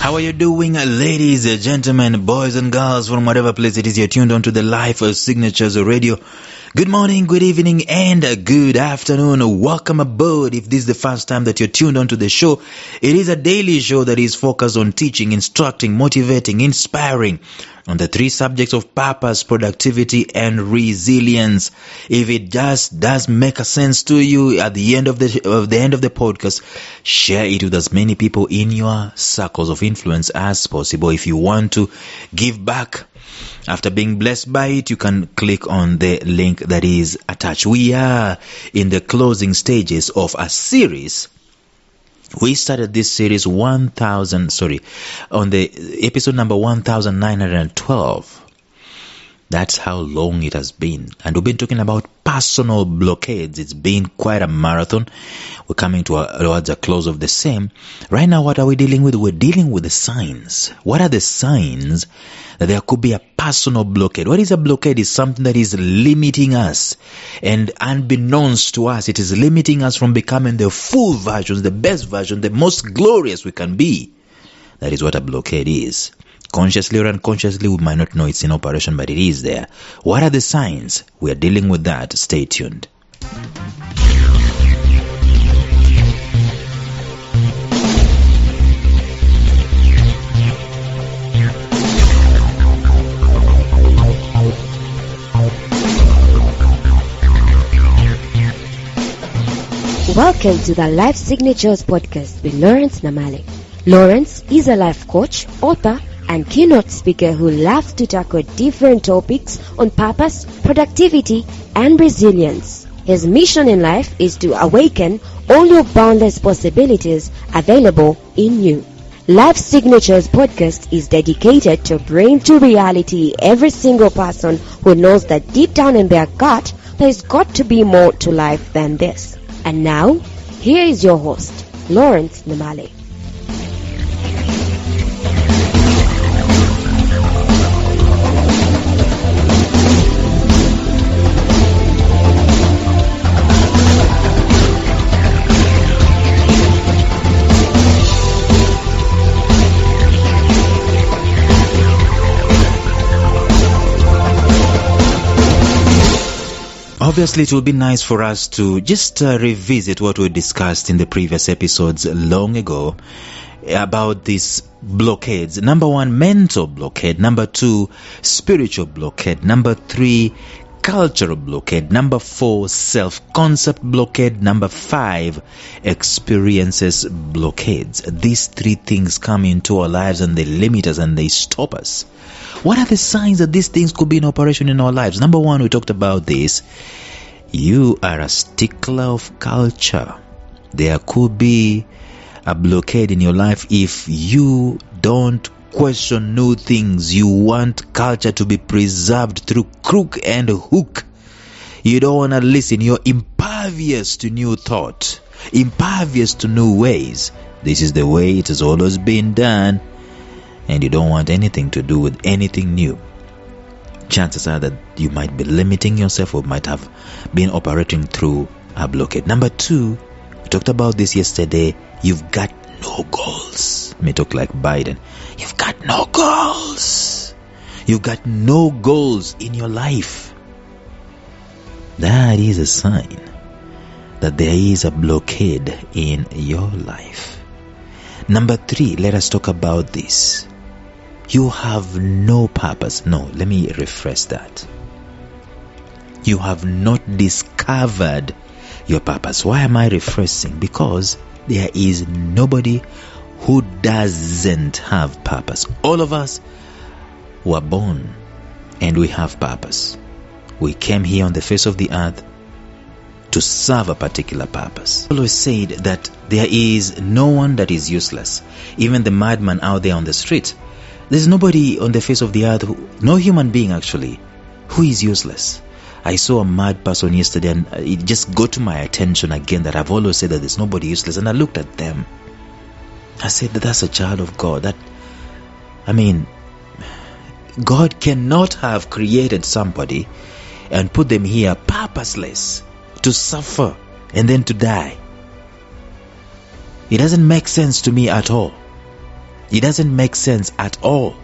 How are you doing, ladies, gentlemen, boys and girls, from whatever place it is you're tuned on to the Life of Signatures Radio? Good morning, good evening, and good afternoon. Welcome aboard. If this is the first time that you're tuned on to the show, it is a daily show that is focused on teaching, instructing, motivating, inspiring on the three subjects of purpose, productivity, and resilience. If it just does make a sense to you at the end of the podcast, share it with as many people in your circles of influence as possible. If you want to give back after being blessed by it, you can click on the link that is attached. We are in the closing stages of a series. We started this series on the episode number 1912. That's how long it has been. And we've been talking about personal blockades. It's been quite a marathon. We're coming towards a close of the same. Right now, what are we dealing with? We're dealing with the signs. What are the signs that there could be a personal blockade? What is a blockade? It's something that is limiting us. And unbeknownst to us, it is limiting us from becoming the full versions, the best version, the most glorious we can be. That is what a blockade is. Consciously or unconsciously, we might not know it's in operation, but it is there. What are the signs? We are dealing with that. Stay tuned. Welcome to the Life Signatures podcast with Lawrence Namale. Lawrence is a life coach, author, and keynote speaker who loves to tackle different topics on purpose, productivity, and resilience. His mission in life is to awaken all your boundless possibilities available in you. Life Signatures podcast is dedicated to bring to reality every single person who knows that deep down in their gut, there's got to be more to life than this. And now, here is your host, Lawrence Namale. Obviously, it will be nice for us to just revisit what we discussed in the previous episodes long ago about these blockades. Number 1, mental blockade. Number 2, spiritual blockade. Number 3, cultural blockade. Number 4, self-concept blockade. Number 5, experiences blockades. These 3 things come into our lives and they limit us and they stop us. What are the signs that these things could be in operation in our lives? Number 1, we talked about this. You are a stickler of culture. There could be a blockade in your life if you don't question new things. You want culture to be preserved through crook and hook. You don't want to listen. You're impervious to new thought, impervious to new ways. This is the way it has always been done. And you don't want anything to do with anything new. Chances are that you might be limiting yourself or might have been operating through a blockade. Number 2, we talked about this yesterday. You've got no goals. Let me talk like Biden. You've got no goals. You've got no goals in your life. That is a sign that there is a blockade in your life. Number 3, let us talk about this. You have no purpose. No, let me rephrase that. You have not discovered your purpose. Why am I rephrasing? Because there is nobody who doesn't have purpose. All of us were born and we have purpose. We came here on the face of the earth to serve a particular purpose. I always said that there is no one that is useless. Even the madman out there on the street, there's nobody on the face of the earth, no human being actually, who is useless. I saw a mad person yesterday and it just got to my attention again that I've always said that there's nobody useless. And I looked at them. I said that that's a child of God. God cannot have created somebody and put them here purposeless to suffer and then to die. It doesn't make sense to me at all. It doesn't make sense at all.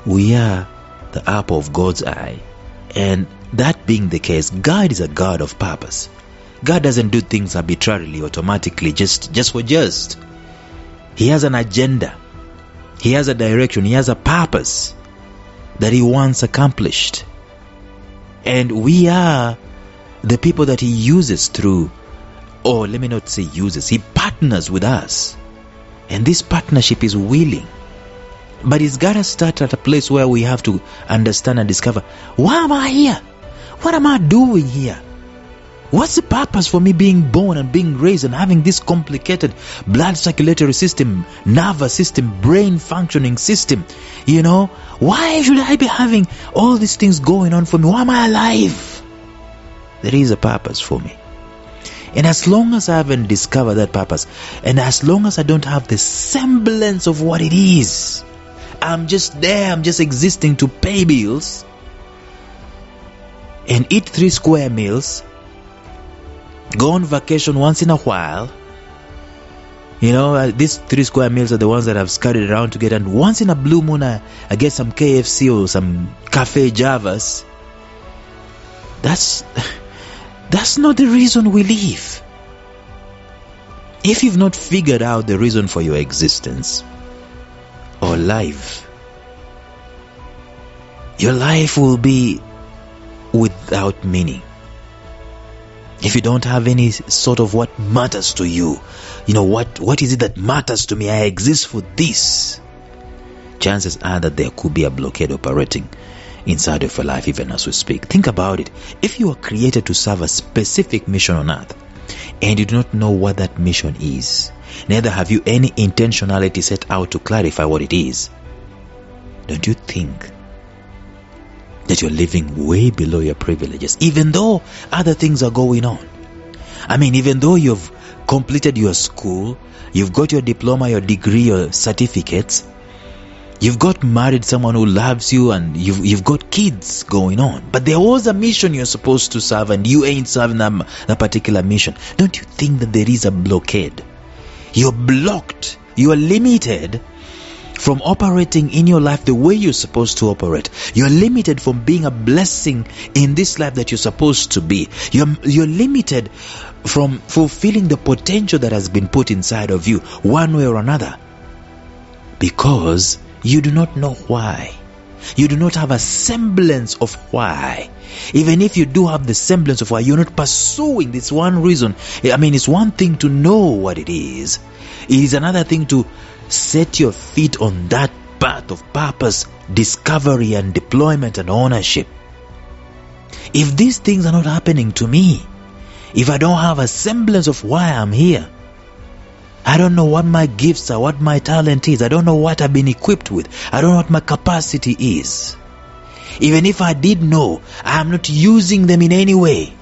We are the apple of God's eye. And that being the case, God is a God of purpose. God doesn't do things arbitrarily, automatically, just for just. He has an agenda. He has a direction. He has a purpose that He wants accomplished. And we are the people that He uses through, or let me not say uses, He partners with us. And this partnership is willing. But it's got to start at a place where we have to understand and discover, why am I here? What am I doing here? What's the purpose for me being born and being raised and having this complicated blood circulatory system, nervous system, brain functioning system? Why should I be having all these things going on for me? Why am I alive? There is a purpose for me. And as long as I haven't discovered that purpose, and as long as I don't have the semblance of what it is, I'm just there, I'm just existing to pay bills and eat 3 square meals, go on vacation once in a while. These 3 square meals are the ones that I've scattered around to get, and once in a blue moon I get some KFC or some Cafe Javas. That's not the reason we live. If you've not figured out the reason for your existence or life, your life will be without meaning. If you don't have any sort of what matters to you, what is it that matters to me? I exist for this. Chances are that there could be a blockade operating inside of your life even as we speak. Think about it. If you are created to serve a specific mission on earth and you do not know what that mission is, neither have you any intentionality set out to clarify what it is, don't you think that you're living way below your privileges, even though other things are going on? I mean, even though you've completed your school, you've got your diploma, your degree, your certificates, you've got married someone who loves you, and you've got kids going on, but there was a mission you're supposed to serve and you ain't serving that particular mission. Don't you think that there is a blockade? You're blocked. You are limited from operating in your life the way you're supposed to operate. You're limited from being a blessing in this life that you're supposed to be. You're limited from fulfilling the potential that has been put inside of you one way or another, because you do not know why. You do not have a semblance of why. Even if you do have the semblance of why, you're not pursuing this one reason. I mean, it's one thing to know what it is. It is another thing to set your feet on that path of purpose, discovery and deployment and ownership. If these things are not happening to me, if I don't have a semblance of why I'm here, I don't know what my gifts are, what my talent is, I don't know what I've been equipped with, I don't know what my capacity is. Even if I did know, I'm not using them in any way.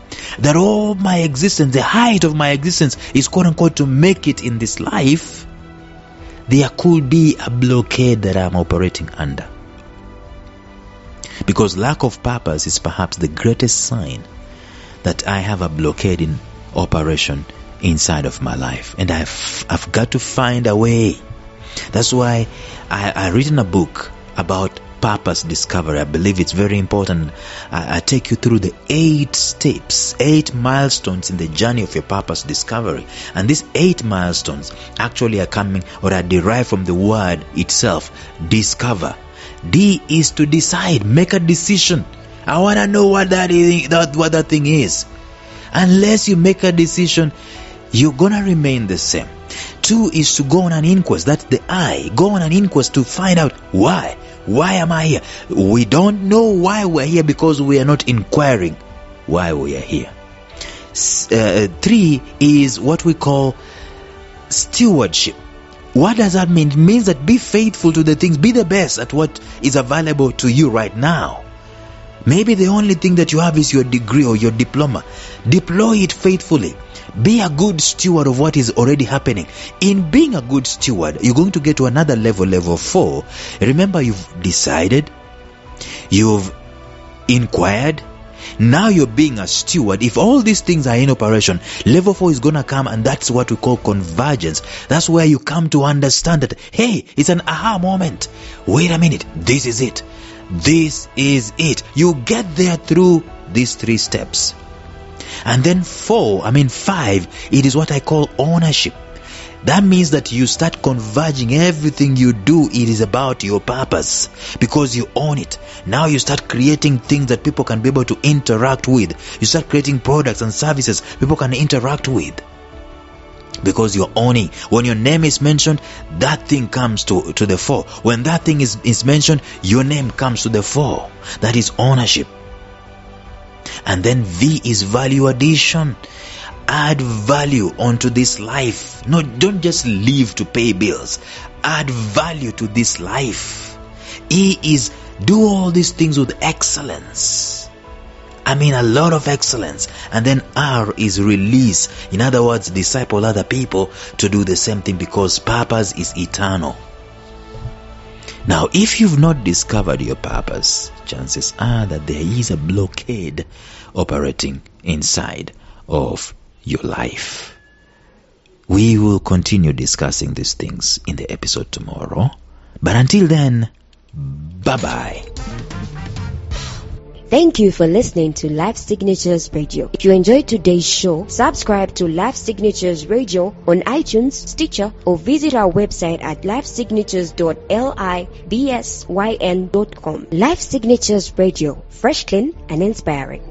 That all my existence, the height of my existence is quote unquote to make it in this life, there could be a blockade that I'm operating under. Because lack of purpose is perhaps the greatest sign that I have a blockade in operation inside of my life, and I've got to find a way. That's why I written a book about purpose discovery. I believe it's very important. I take you through the 8 steps, 8 milestones in the journey of your purpose discovery, and these 8 milestones actually are coming or are derived from the word itself, discover. D is to decide, make a decision. I want to know what that thing is. Unless you make a decision, you're gonna remain the same. 2 is to go on an inquest. That's the I. Go on an inquest to find out why. Why am I here? We don't know why we're here because we are not inquiring why we are here. 3 is what we call stewardship. What does that mean? It means that be faithful to the things. Be the best at what is available to you right now. Maybe the only thing that you have is your degree or your diploma. Deploy it faithfully. Be a good steward of what is already happening. In being a good steward, you're going to get to another level 4. Remember, you've decided, you've inquired, Now you're being a steward. If all these things are in operation, level 4 is going to come, and that's what we call convergence. That's where you come to understand that, hey, it's an aha moment. Wait a minute, this is it. This is it. You get there through these 3 steps. And then 5, it is what I call ownership. That means that you start converging. Everything you do, it is about your purpose because you own it. Now you start creating things that people can be able to interact with. You start creating products and services people can interact with because you're owning. When your name is mentioned, that thing comes to the fore. When that thing is mentioned, your name comes to the fore. That is ownership. And then V is value addition. Add value onto this life. No, don't just live to pay bills. Add value to this life. E is do all these things with excellence. A lot of excellence. And then R is release. In other words, disciple other people to do the same thing because purpose is eternal. Now, if you've not discovered your purpose, chances are that there is a blockade operating inside of your life. We will continue discussing these things in the episode tomorrow. But until then, bye-bye. Thank you for listening to Life Signatures Radio. If you enjoyed today's show, subscribe to Life Signatures Radio on iTunes, Stitcher, or visit our website at lifesignatures.libsyn.com. Life Signatures Radio, fresh, clean, and inspiring.